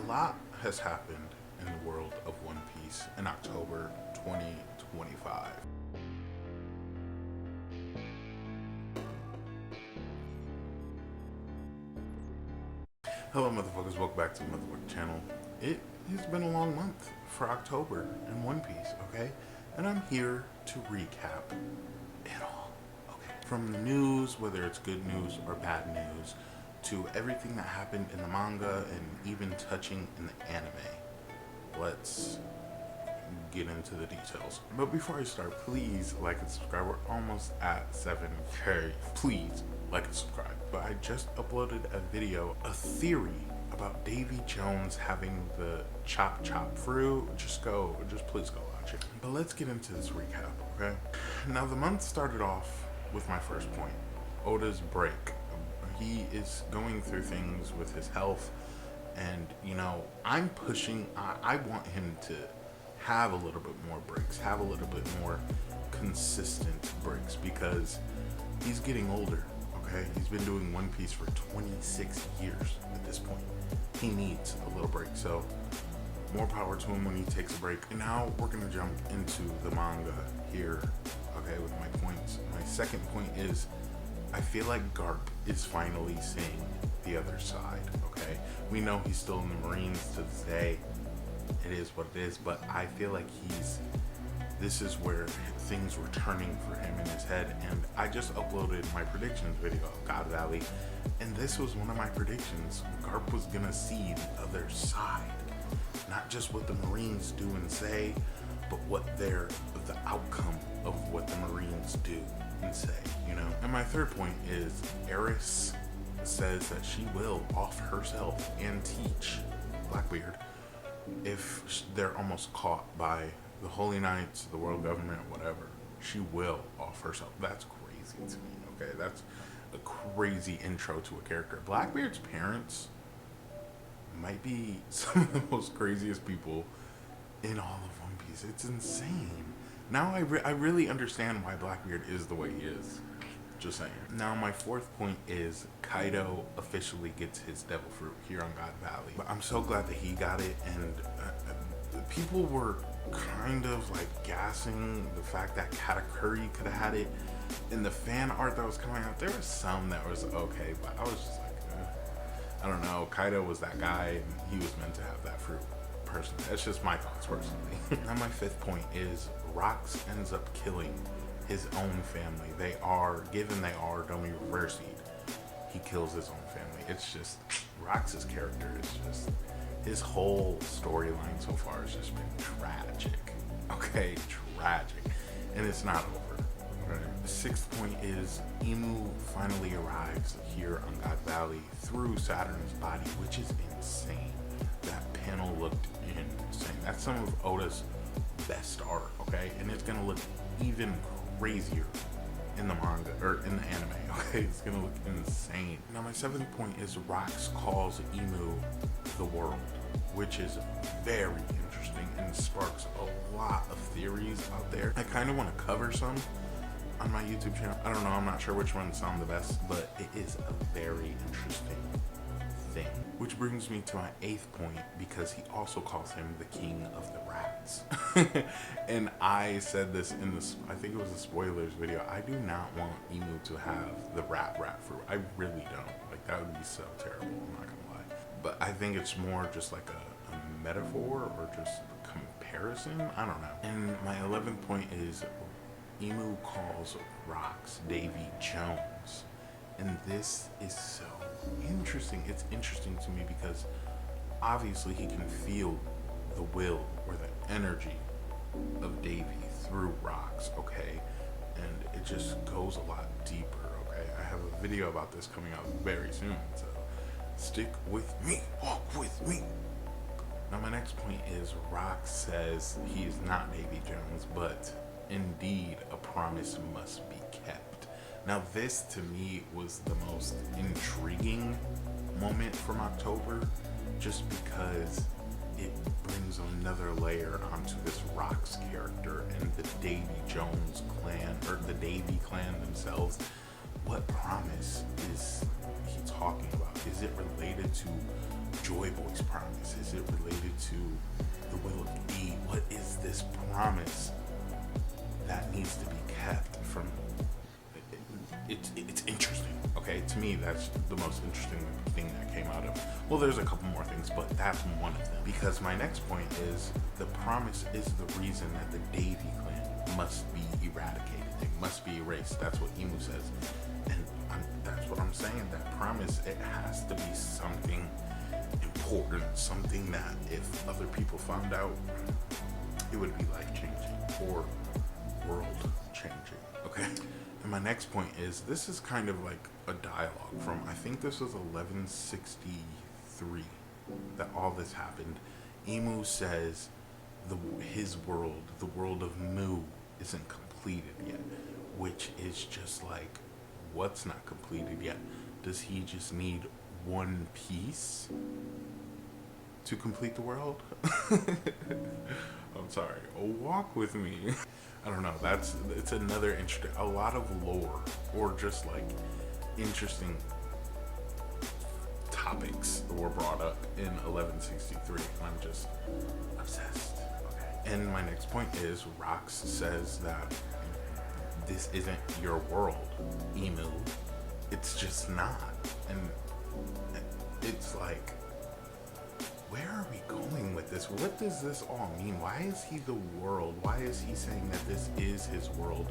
lot has happened in the world of One Piece in October 2025. Hello motherfuckers, welcome back to the motherfucking channel. It has been a long month for October in One Piece, okay? And I'm here to recap it all, okay? From the news, whether it's good news or bad news, to everything that happened in the manga and even touching in the anime. Let's get into the details. But before I start, please like and subscribe. We're almost at 7K. Please like and subscribe. But I just uploaded a video, a theory about Davy Jones having the chop fruit. Just please go watch it. But let's get into this recap, okay? Now the month started off with my first point, Oda's break. He is going through things with his health, and you know, I'm pushing, I want him to have a little bit more breaks, have a little bit more consistent breaks, because he's getting older, okay? He's been doing One Piece for 26 years at this point. He needs a little break, so more power to him when he takes a break. And now we're gonna jump into the manga here, okay, with my points. My second point is, I feel like GARP is finally seeing the other side, okay? We know he's still in the Marines to this day. It is what it is, but I feel like this is where things were turning for him in his head. And I just uploaded my predictions video of God Valley, and this was one of my predictions. GARP was gonna see the other side. Not just what the Marines do and say, but what the outcome of what the Marines do and say, you know? And my third point is, Eris says that she will off herself and teach Blackbeard if they're almost caught by the Holy Knights, the world government, whatever. She will off herself. That's crazy to me, okay? That's a crazy intro to a character. Blackbeard's parents might be some of the most craziest people in all of One Piece. It's insane. Now I really understand why Blackbeard is the way he is. Just saying. Now my fourth point is Kaidou officially gets his devil fruit here on God Valley. But I'm so glad that he got it, and people were kind of like gassing the fact that Katakuri could have had it. In the fan art that was coming out, there was some that was okay, but I was just like, I don't know. Kaidou was that guy, and he was meant to have that fruit. Personally, that's just my thoughts personally. Now my fifth point is Rox ends up killing his own family. They are Domi Reversied. He kills his own family. It's just, Rox's character is just, his whole storyline so far has just been tragic. Okay, tragic. And it's not over. Right? The sixth point is Imu finally arrives here on God Valley through Saturn's body, which is insane. That panel looked insane. That's some of Oda's best art, okay? And it's gonna look even crazier in the manga, or in the anime, okay? It's gonna look insane. Now my seventh point is Rox calls Imu the world, which is very interesting and sparks a lot of theories out there. I kind of want to cover some on my YouTube channel. I don't know, I'm not sure which ones sound the best, but it is a very interesting thing. Which brings me to my eighth point, because he also calls him the king of the rats. And I said this in this, I think it was a spoilers video, I do not want Imu to have the rat fruit. I really don't. Like, that would be so terrible, I'm not gonna lie. But I think it's more just like a metaphor, or just a comparison, I don't know. And my 11th point is Imu calls Rox Davy Jones. And this is so interesting. It's interesting to me because obviously he can feel the will or the energy of Davy through Rox, okay? And it just goes a lot deeper, okay? I have a video about this coming out very soon, so stick with me, walk with me. Now my next point is Rox says he is not Davy Jones, but indeed a promise must be kept. Now this to me was the most intriguing moment from October, just because it brings another layer onto this Rox character and the Davy Jones clan, or the Davy clan themselves. What promise is he talking about? Is it related to Joy Boy's promise? Is it related to the will of E? What is this promise that needs to be kept from? It's interesting. Okay, to me, that's the most interesting thing that came out of. Well, there's a couple more things, but that's one of them. Because my next point is the promise is the reason that the Davy clan must be eradicated. They must be erased. That's what Imu says, and that's what I'm saying. That promise, it has to be something important, something that if other people found out, it would be life-changing or world-changing. Okay. And my next point is, this is kind of like a dialogue from, I think this was 1163 that all this happened. Imu says his world, the world of Mu, isn't completed yet, which is just like, what's not completed yet? Does he just need one piece to complete the world? I'm sorry. Walk with me. I don't know. It's another interesting, a lot of lore or just like interesting topics were brought up in 1163, and I'm just obsessed. Okay. And my next point is Rox says that this isn't your world, Emu. It's just not. And it's like, where are we going with this? What does this all mean? Why is he the world? Why is he saying that this is his world?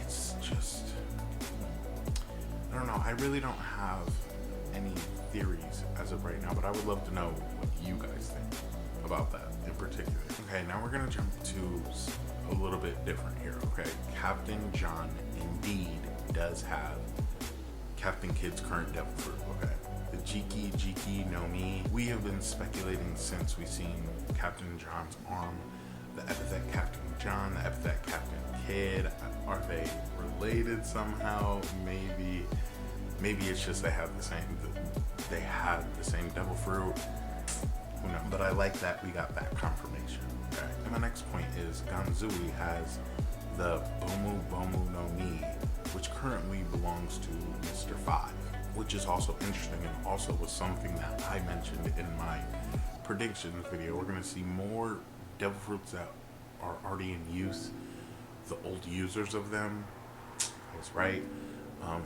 It's just, I don't know. I really don't have any theories as of right now, but I would love to know what you guys think about that in particular. Okay, now we're gonna jump to a little bit different here, okay? Captain John indeed does have Captain Kid's current devil fruit, okay? The Jiki no Mi. We have been speculating since we've seen Captain John's arm, the epithet Captain John, the epithet Captain Kid. Are they related somehow? Maybe it's just they had the same devil fruit. Who knows? But I like that we got that confirmation. Okay. And my next point is Ganzui has the Bomu no Mi, which currently belongs to Mr. 5, which is also interesting and also was something that I mentioned in my predictions video. We're going to see more devil fruits that are already in use, the old users of them. I was right.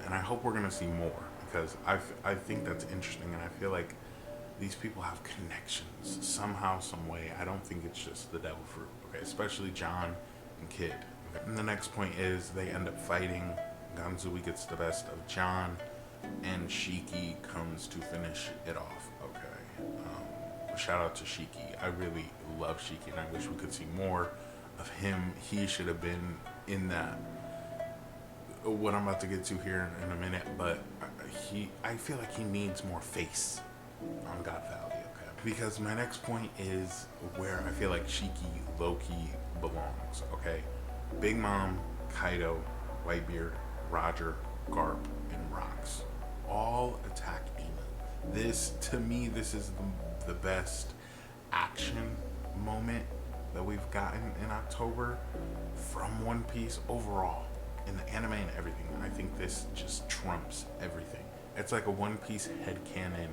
And I hope we're going to see more, because I think that's interesting, and I feel like these people have connections somehow, some way. I don't think it's just the devil fruit, okay? Especially John and Kid. Okay? And the next point is they end up fighting. Ganzui gets the best of John, and Shiki comes to finish it off, okay? Shout out to Shiki. I really love Shiki, and I wish we could see more of him. He should have been in that, what I'm about to get to here in a minute, but I feel like he needs more face on God Valley, okay? Because my next point is where I feel like Shiki low-key belongs, okay? Big Mom, Kaido, Whitebeard, Roger, Garp, and Rox all attack Emu. This, to me, this is the best action moment that we've gotten in October from One Piece overall. In the anime and everything, I think this just trumps everything. It's like a One Piece headcanon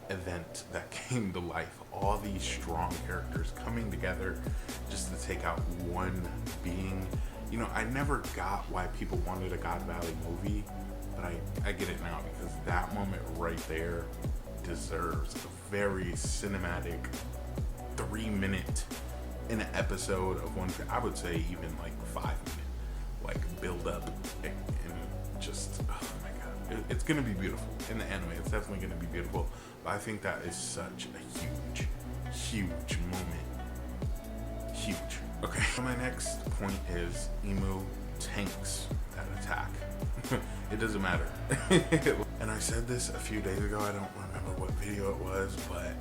event that came to life. All these strong characters coming together just to take out one being. You know, I never got why people wanted a God Valley movie, but I get it now, because that moment right there deserves a very cinematic 3-minute in an episode of One Piece. I would say even like 5-minute. Like build up and just, oh my god, it's gonna be beautiful in the anime. It's definitely gonna be beautiful, but I think that is such a huge moment. Huge. Okay, so my next point is Emu tanks that attack. It doesn't matter. And I said this a few days ago, I don't remember what video it was, but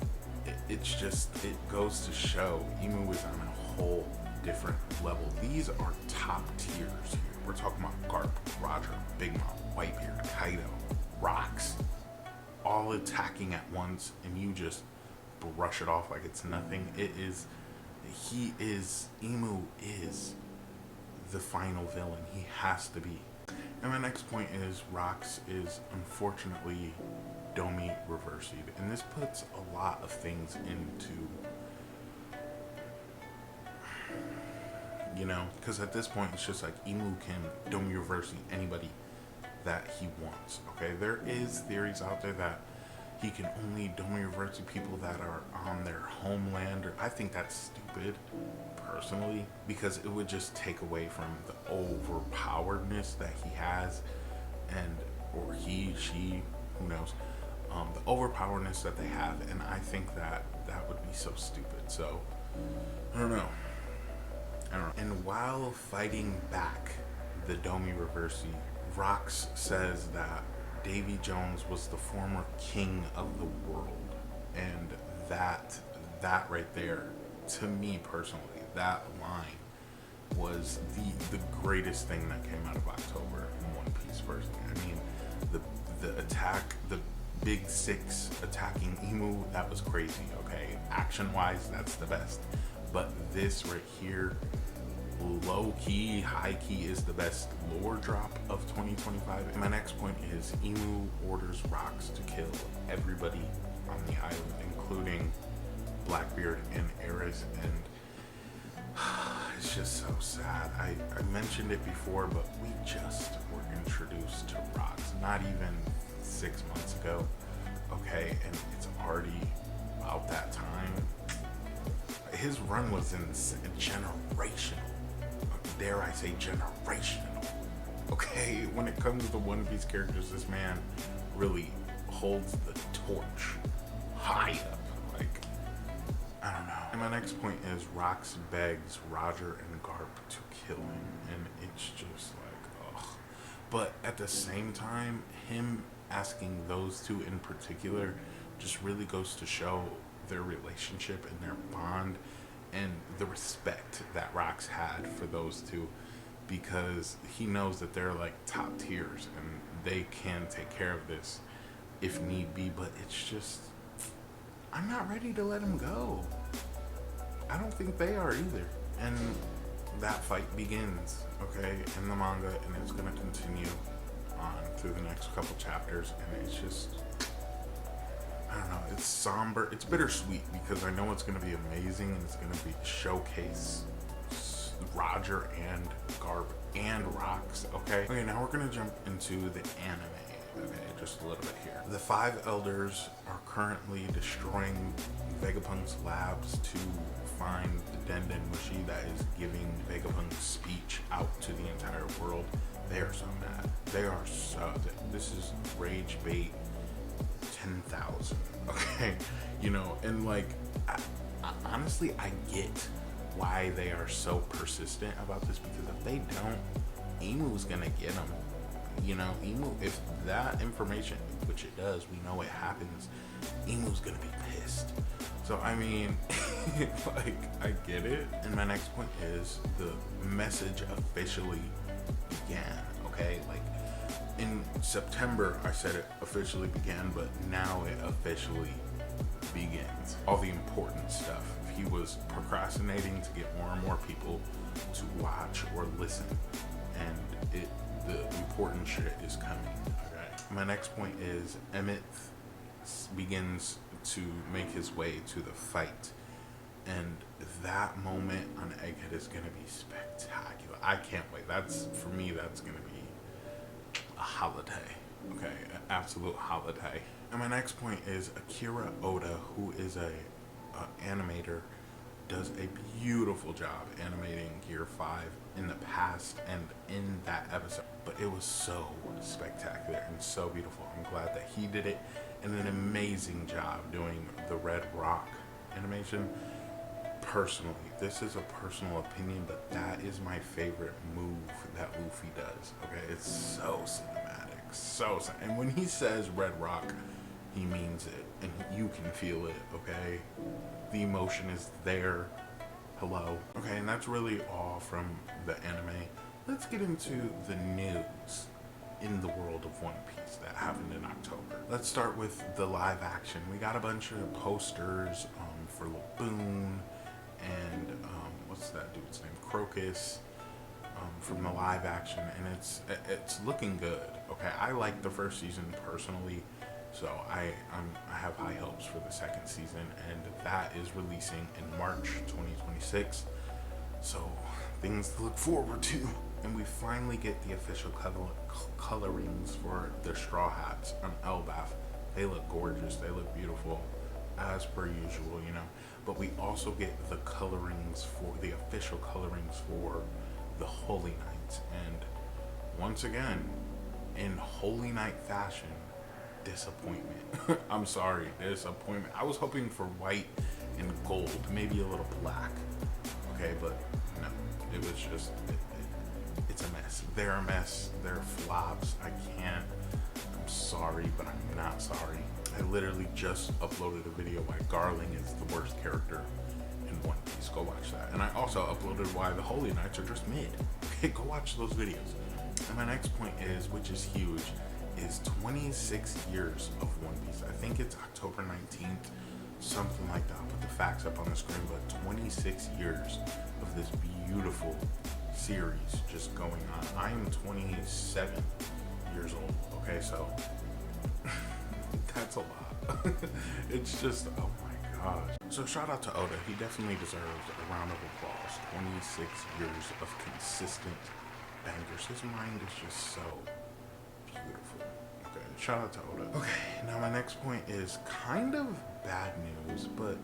it's just, it goes to show Emu is on a whole different level. These are top tiers here. We're talking about Garp, Roger, Big Mom, Whitebeard, Kaido, Rox, all attacking at once, and you just brush it off like it's nothing. Emu is the final villain. He has to be. And my next point is Rox is unfortunately Domi reversied, and this puts a lot of things into, you know, because at this point it's just like Imu can Domi reverse anybody that he wants. Okay, there is theories out there that he can only Domi reverse people that are on their homeland, or I think that's stupid personally, because it would just take away from the overpoweredness that he has, and or he, she, who knows, the overpoweredness that they have, and I think that that would be so stupid. So I don't know. And while fighting back the Domi Reversi, Rox says that Davy Jones was the former king of the world, and that right there, to me personally, that line was the greatest thing that came out of October in One Piece. Personally, I mean, the attack, the Big Six attacking Imu, that was crazy. Okay, action wise, that's the best. But this right here, low key, high key, is the best lore drop of 2025. And my next point is Imu orders Rox to kill everybody on the island, including Blackbeard and Ares, and it's just so sad. I mentioned it before, but we just were introduced to Rox not even 6 months ago, okay, and it's already about that time. His run was generational. Dare I say generational? Okay, when it comes to One Piece characters, this man really holds the torch high up. Like, I don't know. And my next point is Rox begs Roger and Garp to kill him, and it's just like, ugh. But at the same time, him asking those two in particular just really goes to show their relationship and their bond, and the respect that Rox had for those two, because he knows that they're like top tiers and they can take care of this if need be. But it's just, I'm not ready to let him go. I don't think they are either. And that fight begins, okay, in the manga, and it's gonna continue on through the next couple chapters, and it's just, I don't know, it's somber, it's bittersweet, because I know it's going to be amazing, and it's going to be showcase Roger and Garp and Rox, okay? Okay, now we're going to jump into the anime, okay, just a little bit here. The five elders are currently destroying Vegapunk's labs to find the Denden Mushi that is giving Vegapunk's speech out to the entire world. They are so mad. They are so, this is rage bait 10,000, okay, you know, and like, I honestly, I get why they are so persistent about this, because if they don't, Imu's gonna get them, you know. Imu, if that information, which it does, we know it happens, Imu's gonna be pissed. So I mean, like, I get it. And my next point is the message officially began, okay, like, in September, I said it officially began, but now it officially begins. All the important stuff. He was procrastinating to get more and more people to watch or listen, and the important shit is coming. Okay. My next point is Emmett begins to make his way to the fight, and that moment on Egghead is gonna be spectacular. I can't wait. That's, for me, that's gonna be a holiday, okay, an absolute holiday. And my next point is Akira Oda, who is a animator, does a beautiful job animating Gear 5 in the past and in that episode. But it was so spectacular and so beautiful. I'm glad that he did it, and an amazing job doing the Red Rock animation. Personally, this is a personal opinion, but that is my favorite move that Luffy does. Okay, it's so cinematic, and when he says Red Rock, he means it, and you can feel it. Okay, the emotion is there. Hello. Okay, and that's really all from the anime. Let's get into the news in the world of One Piece that happened in October. Let's start with the live action. We got a bunch of posters for Laboon and what's that dude's name, Crocus, from the live action, and it's looking good. Okay, I like the first season personally, So I have high hopes for the second season, and that is releasing in March 2026. So things to look forward to. And we finally get the official colorings for the Straw Hats on elbaf. They look gorgeous. They look beautiful, as per usual, you know. But we also get the colorings for the official colorings for the Holy Knights. And once again, in Holy Knight fashion, disappointment. I'm sorry, disappointment. I was hoping for white and gold, maybe a little black. Okay, but no, it was just, it's a mess. They're a mess. They're flops. I can't. I'm sorry, but I'm not sorry. I literally just uploaded a video why Garling is the worst character in One Piece. Go watch that. And I also uploaded why the Holy Knights are just mid. Okay, go watch those videos. And my next point is, which is huge, is 26 years of One Piece. I think it's October 19th, something like that. I'll put the facts up on the screen, but 26 years of this beautiful series just going on. I am 27 years old, okay, so that's a lot. It's just, oh my gosh. So shout out to Oda. He definitely deserves a round of applause. 26 years of consistent bangers. His mind is just so beautiful. Okay, shout out to Oda. Okay, now my next point is kind of bad news, but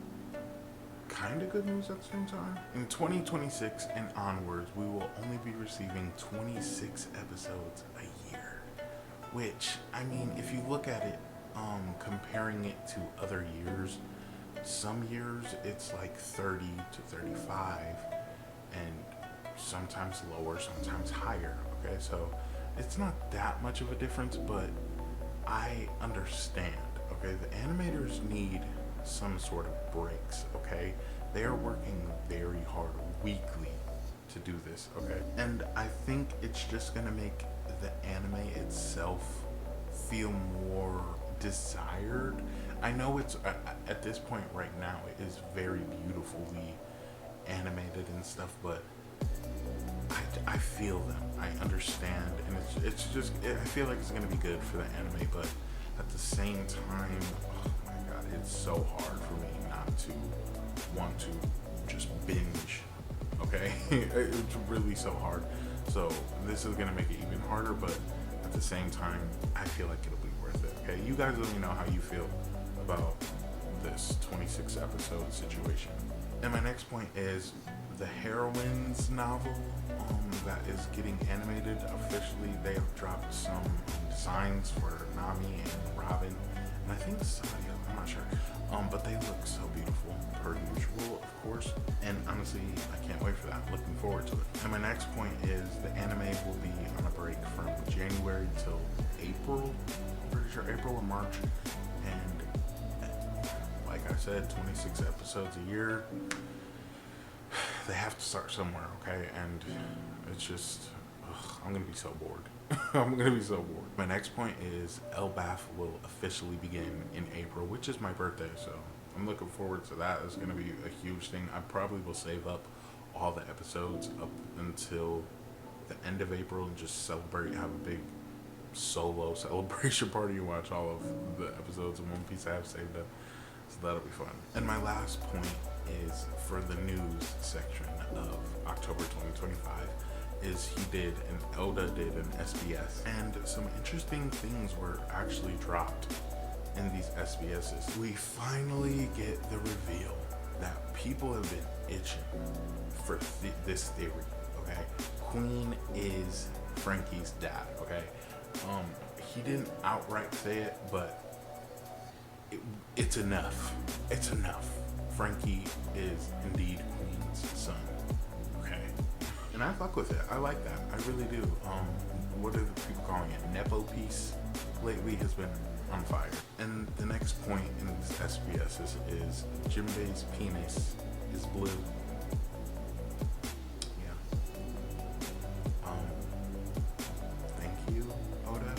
kind of good news at the same time. In 2026 and onwards, we will only be receiving 26 episodes a year. Which, I mean, if you look at it, comparing it to other years, some years it's like 30 to 35, and sometimes lower, sometimes higher. Okay, so it's not that much of a difference, but I understand. Okay, the animators need some sort of breaks. Okay, they are working very hard weekly to do this. Okay, and I think it's just gonna make the anime itself feel more desired. I know it's at this point right now it is very beautifully animated and stuff, but I feel them. I understand, and it's just I feel like it's gonna be good for the anime, but at the same time, oh my god, it's so hard for me not to want to just binge. Okay, it's really so hard. So this is gonna make it even harder, but at the same time, I feel like it'll be worth it. Okay, you guys let me know how you feel about this 26 episode situation. And my next point is the Heroines novel that is getting animated officially. They have dropped some designs for Nami and Robin, and I think somebody else, I'm not sure. But they look so beautiful, per usual, of course. And honestly, I can't wait for that. I'm looking forward to it. And my next point is the anime will be on a break from January till April. I'm pretty sure April or March. And like I said, 26 episodes a year. They have to start somewhere, okay? And it's just, I'm gonna be so bored. I'm gonna be so bored. My next point is elbaf will officially begin in April, which is my birthday, so I'm looking forward to that. It's gonna be a huge thing. I probably will save up all the episodes up until the end of April and just celebrate, have a big solo celebration party and watch all of the episodes of One Piece I have saved up. So that'll be fun. And my last point is for the news section of October 2025 is Oda did an SBS, and some interesting things were actually dropped in these SBSs. We finally get the reveal that people have been itching for this theory, okay? Queen is Frankie's dad, okay? He didn't outright say it, but it's enough. It's enough. Frankie is indeed Queen's son. Okay. And I fuck with it. I like that. I really do. What are the people calling it? Nepo piece lately has been on fire. And the next point in this SBS is Jinbei's penis is blue. Yeah. Thank you, Oda.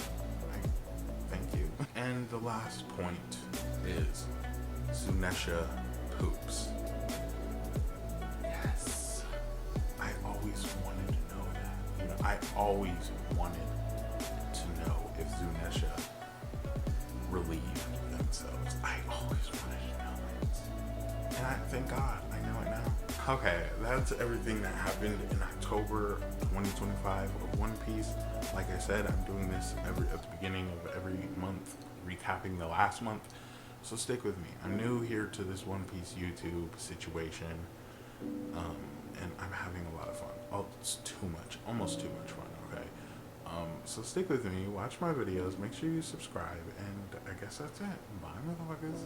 Thank you. And the last point is Zunisha poops. Yes. I always wanted to know that. You know, I always wanted to know if Zunisha relieved Thank God, I know it now. Okay, that's everything that happened in October 2025 of One Piece. Like I said, I'm doing this at the beginning of every month, recapping the last month. So stick with me. I'm new here to this One Piece YouTube situation, and I'm having a lot of fun. Oh, it's too much, almost too much fun. Okay, so stick with me, watch my videos, make sure you subscribe, and I guess that's it. Bye, motherfuckers.